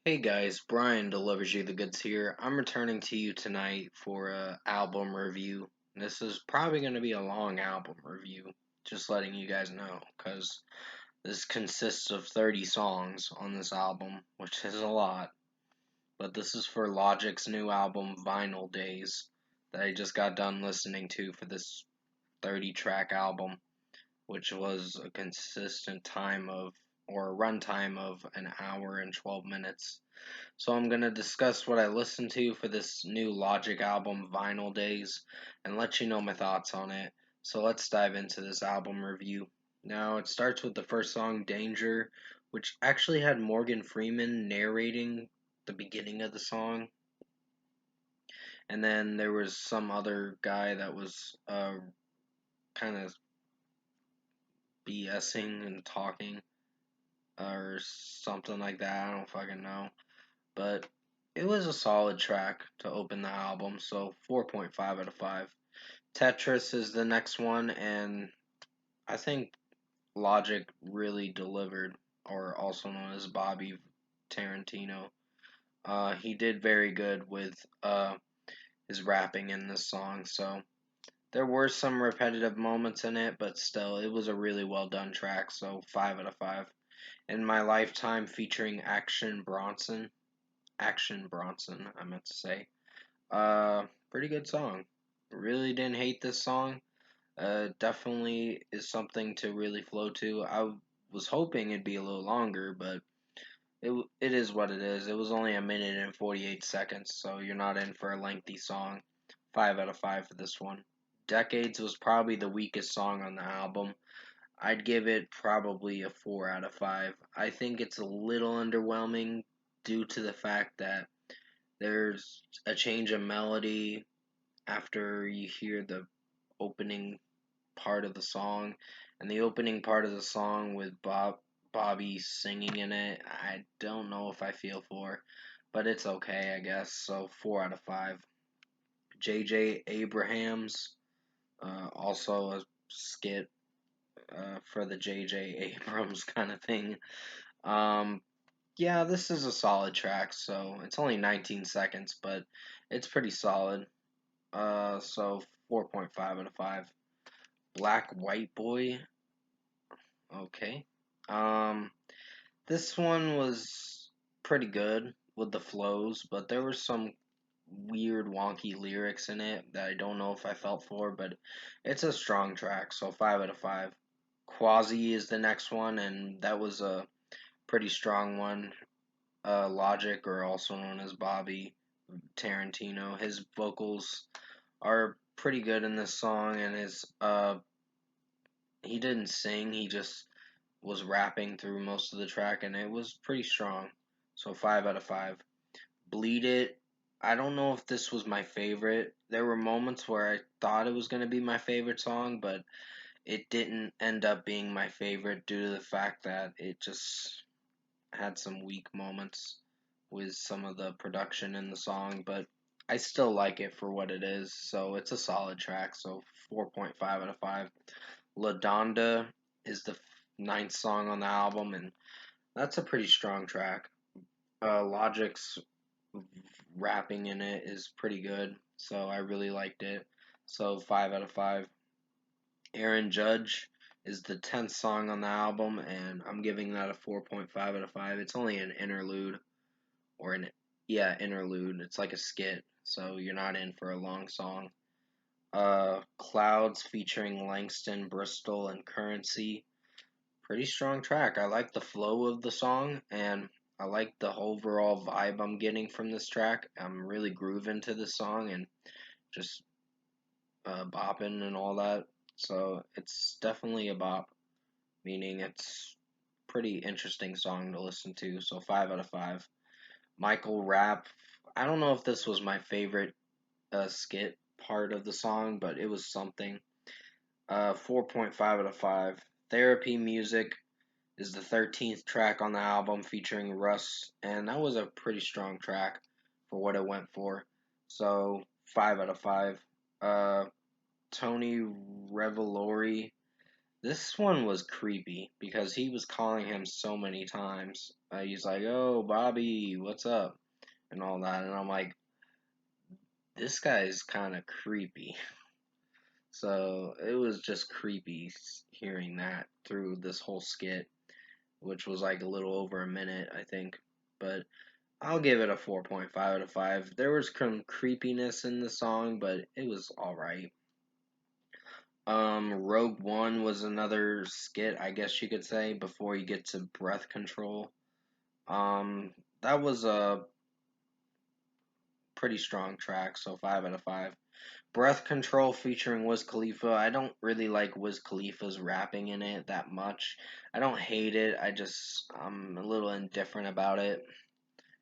Hey guys, Brian delivers you the goods here. I'm returning to you tonight for a album review. This is probably going to be a long album review, just letting you guys know, because this consists of 30 songs on this album, which is a lot. But this is for Logic's new album, Vinyl Days, that I just got done listening to for this 30 track album, which was a consistent time of, or a runtime of an hour and 12 minutes. So I'm going to discuss what I listened to for this new Logic album, Vinyl Days, and let you know my thoughts on it. So let's dive into this album review. Now, it starts with the first song, Danger, which actually had Morgan Freeman narrating the beginning of the song. And then there was some other guy that was kind of BSing and talking or something like that. I don't fucking know. But it was a solid track to open the album, so 4.5 out of 5. Tetris is the next one, and I think Logic really delivered, or also known as Bobby Tarantino. He did very good with his rapping in this song, so there were some repetitive moments in it, but still, it was a really well done track, so 5 out of 5. In My Lifetime featuring Action Bronson, I meant to say. Pretty good song. Really didn't hate this song. Definitely is something to really flow to. I was hoping it'd be a little longer, but it is what it is. It was only a minute and 48 seconds, so you're not in for a lengthy song. 5 out of 5 for this one. Decades was probably the weakest song on the album. I'd give it probably a 4 out of 5. I think it's a little underwhelming due to the fact that there's a change of melody after you hear the opening part of the song, and the opening part of the song with Bobby singing in it, I don't know if I feel for, but it's okay, I guess. So 4 out of 5. J.J. Abrams, also a skit for the J.J. Abrams kind of thing. Um, yeah, this is a solid track. So it's only 19 seconds, but it's pretty solid. So 4.5 out of 5. Black White Boy. Okay. Um, this one was pretty good with the flows, but there were some weird, wonky lyrics in it that I don't know if I felt for, but it's a strong track, so 5 out of 5. Quasi is the next one, and that was a pretty strong one. Logic, or also known as Bobby Tarantino, his vocals are pretty good in this song, and his he didn't sing, he just was rapping through most of the track, and it was pretty strong. So 5 out of 5. Bleed It. I don't know if this was my favorite. There were moments where I thought it was going to be my favorite song, but it didn't end up being my favorite due to the fact that it just had some weak moments with some of the production in the song, but I still like it for what it is. So it's a solid track. So 4.5 out of 5. La Donda is the ninth song on the album, and that's a pretty strong track. Logic's rapping in it is pretty good, so I really liked it. So 5 out of 5. Aaron Judge is the 10th song on the album, and I'm giving that a 4.5 out of 5. It's only an interlude, or an, yeah, interlude. It's like a skit, so you're not in for a long song. Clouds featuring Langston, Bristol, and Currency. Pretty strong track. I like the flow of the song, and I like the overall vibe I'm getting from this track. I'm really grooving to this song and just bopping and all that. So it's definitely a bop, meaning it's pretty interesting song to listen to. So 5 out of 5. Michael Rapp. I don't know if this was my favorite skit part of the song, but it was something. 4.5 out of 5. Therapy Music is the 13th track on the album featuring Russ, and that was a pretty strong track for what it went for. So 5 out of 5. Uh, Tony Revolori. This one was creepy because he was calling him so many times. He's like, "Oh, Bobby, what's up?" and all that, and I'm like, this guy's kind of creepy. So it was just creepy hearing that through this whole skit, which was like a little over a minute, I think. But I'll give it a 4.5 out of 5. There was some creepiness in the song, but it was alright. Rogue One was another skit, I guess you could say, before you get to Breath Control. Um, that was a pretty strong track, so 5 out of 5. Breath Control featuring Wiz Khalifa. I don't really like Wiz Khalifa's rapping in it that much. I don't hate it. I'm a little indifferent about it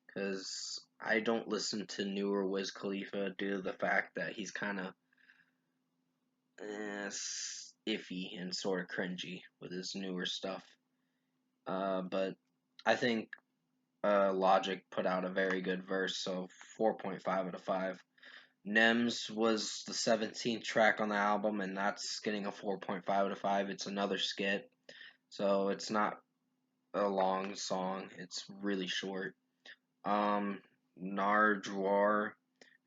because I don't listen to newer Wiz Khalifa due to the fact that he's kind of iffy and sort of cringy with his newer stuff. But I think Logic put out a very good verse, so 4.5 out of 5. Nems was the 17th track on the album, and that's getting a 4.5 out of 5. It's another skit, so it's not a long song. It's really short. Um, Nardwar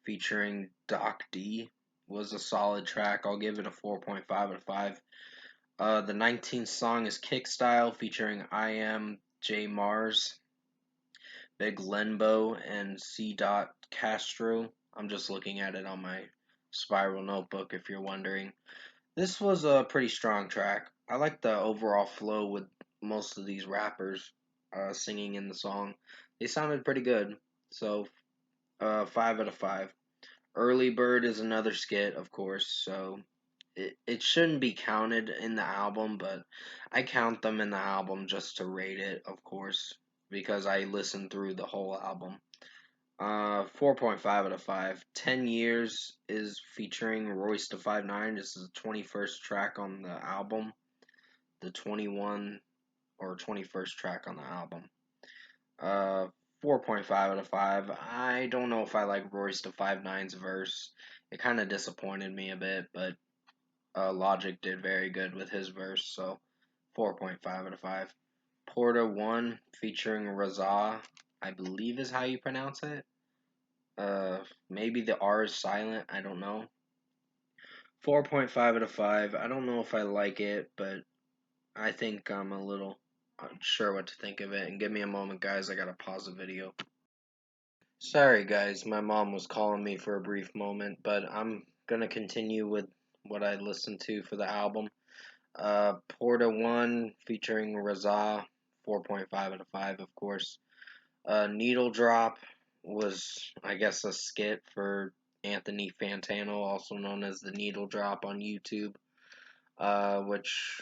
featuring Doc D was a solid track. I'll give it a 4.5 out of 5. The 19th song is Kickstyle featuring I Am J Mars, Big Lenbo, and C. Castro. I'm just looking at it on my spiral notebook if you're wondering. This was a pretty strong track. I like the overall flow with most of these rappers singing in the song. They sounded pretty good. So, 5 out of 5. Early Bird is another skit, of course, so it shouldn't be counted in the album, but I count them in the album just to rate it, of course, because I listened through the whole album. 4.5 out of 5. 10 Years is featuring Royce da 5'9". This is the 21st track on the album. The 21 or 21st track on the album. Uh, 4.5 out of 5. I don't know if I like Royce da 5'9's verse. It kind of disappointed me a bit, but Logic did very good with his verse, so 4.5 out of 5. Porta 1 featuring Raza, I believe is how you pronounce it. Maybe the R is silent. I don't know. 4.5 out of 5. I don't know if I like it, but I think I'm a little unsure what to think of it. And give me a moment, guys. I gotta pause the video. Sorry, guys. My mom was calling me for a brief moment, but I'm gonna continue with what I listened to for the album. Porta 1 featuring Raza. 4.5 out of 5, of course. Needle Drop was, I guess, a skit for Anthony Fantano, also known as the Needle Drop on YouTube. Which,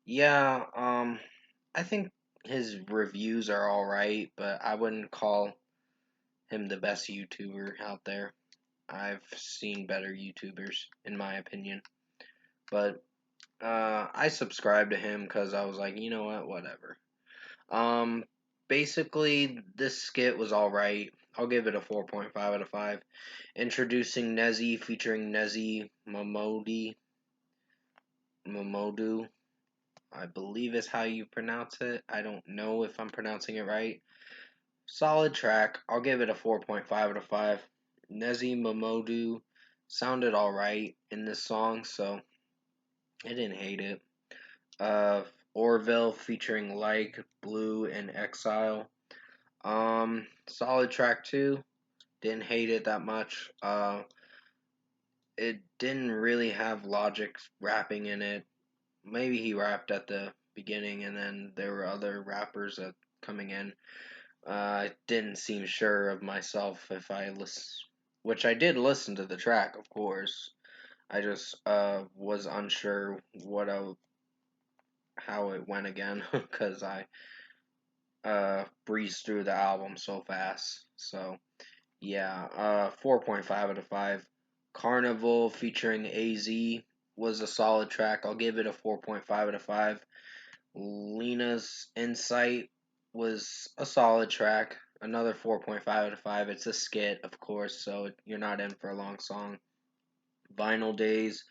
yeah, I think his reviews are alright, but I wouldn't call him the best YouTuber out there. I've seen better YouTubers, in my opinion. But, I subscribed to him because I was like, you know what, whatever. Um, Basically, this skit was alright. I'll give it a 4.5 out of 5. Introducing Nezzy featuring Nezzy Momodu, I believe is how you pronounce it. I don't know if I'm pronouncing it right. Solid track. I'll give it a 4.5 out of 5. Nezzy Momodu sounded alright in this song, so I didn't hate it. Uh, Orville featuring Like, Blue, and Exile. Solid track too. Didn't hate it that much. It didn't really have Logic rapping in it. Maybe he rapped at the beginning, and then there were other rappers that coming in. I didn't seem sure of myself if I listen, which I did listen to the track, of course. I just was unsure how it went again because I breezed through the album so fast. So yeah, 4.5 out of 5. Carnival featuring AZ was a solid track. I'll give it a 4.5 out of 5. Lena's Insight was a solid track. Another 4.5 out of 5. It's a skit, of course, so you're not in for a long song. Vinyl Days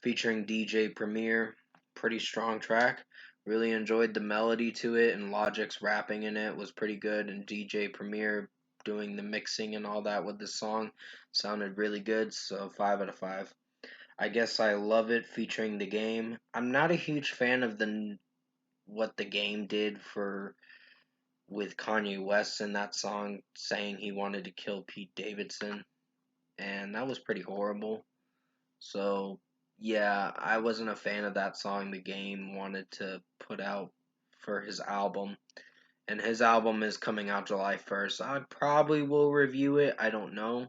featuring DJ Premier. pretty strong track. Really enjoyed the melody to it, and Logic's rapping in it was pretty good, and DJ Premier doing the mixing and all that with the song sounded really good, so 5 out of 5. I guess I love it featuring the game. I'm not a huge fan of the what the game did for with Kanye West in that song saying he wanted to kill Pete Davidson, and that was pretty horrible. So, yeah, I wasn't a fan of that song the game wanted to put out for his album. And his album is coming out July 1st. I probably will review it. I don't know.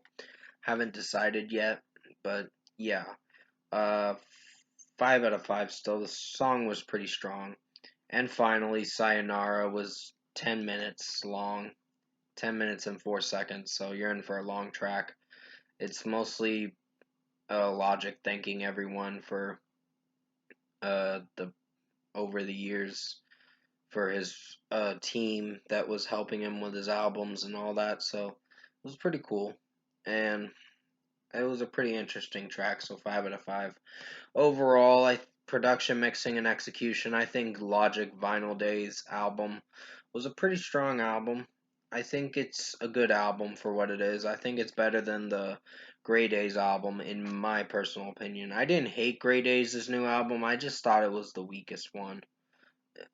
Haven't decided yet. But yeah. Uh 5 out of 5 still. The song was pretty strong. And finally, Sayonara was 10 minutes long. 10 minutes and 4 seconds. So you're in for a long track. It's mostly Logic thanking everyone for the over the years for his team that was helping him with his albums and all that. So it was pretty cool, and it was a pretty interesting track. So 5 out of 5 overall. I production, mixing, and execution. I think Logic Vinyl Days album was a pretty strong album. I think it's a good album for what it is. I think it's better than the Grey Days album, in my personal opinion. I didn't hate Grey Days' new album. I just thought it was the weakest one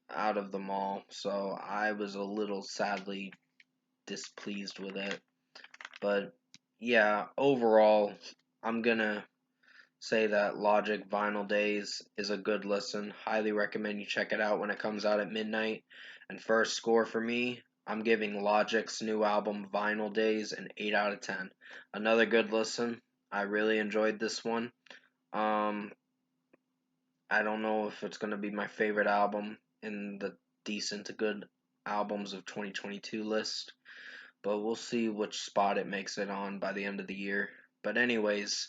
out of them all. So I was a little sadly displeased with it. But yeah, overall, I'm gonna say that Logic Vinyl Days is a good listen. Highly recommend you check it out when it comes out at midnight. And first score for me, I'm giving Logic's new album Vinyl Days an 8 out of 10. Another good listen. I really enjoyed this one. Um, I don't know if it's going to be my favorite album in the decent to good albums of 2022 list, but we'll see which spot it makes it on by the end of the year. But anyways,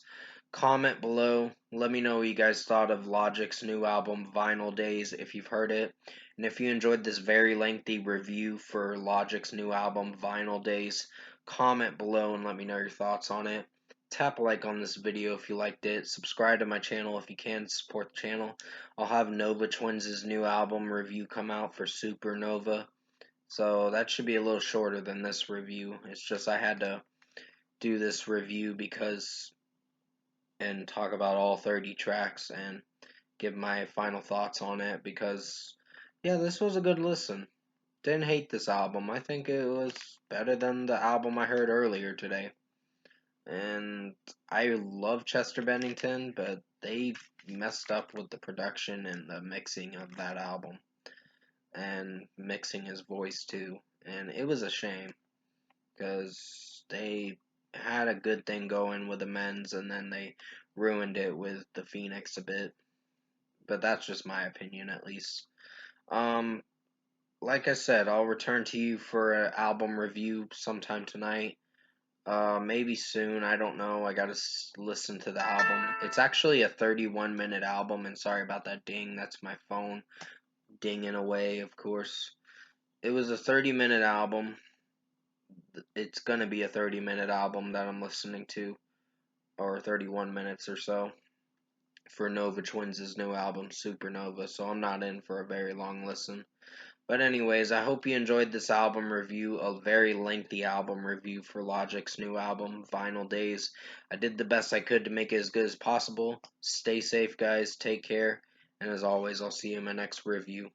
comment below. Let me know what you guys thought of Logic's new album, Vinyl Days, if you've heard it. And if you enjoyed this very lengthy review for Logic's new album, Vinyl Days, comment below and let me know your thoughts on it. Tap a like on this video if you liked it. Subscribe to my channel if you can to support the channel. I'll have Nova Twins' new album review come out for Supernova. So that should be a little shorter than this review. It's just I had to do this review because and talk about all 30 tracks and give my final thoughts on it because yeah, this was a good listen. Didn't hate this album. I think it was better than the album I heard earlier today. And I love Chester Bennington, but they messed up with the production and the mixing of that album and mixing his voice too. And it was a shame because they had a good thing going with the men's and then they ruined it with the Phoenix a bit. But that's just my opinion, at least. Um, like I said, I'll return to you for an album review sometime tonight. Maybe soon. I don't know. I gotta listen to the album. It's actually a 31-minute album, and sorry about that ding. That's my phone dinging away, of course. It was a 30-minute album. It's gonna be a 30-minute album that I'm listening to, or 31 minutes or so, for Nova Twins' new album, Supernova, so I'm not in for a very long listen. But anyways, I hope you enjoyed this album review, a very lengthy album review for Logic's new album, Vinyl Days. I did the best I could to make it as good as possible. Stay safe, guys. Take care. And as always, I'll see you in my next review.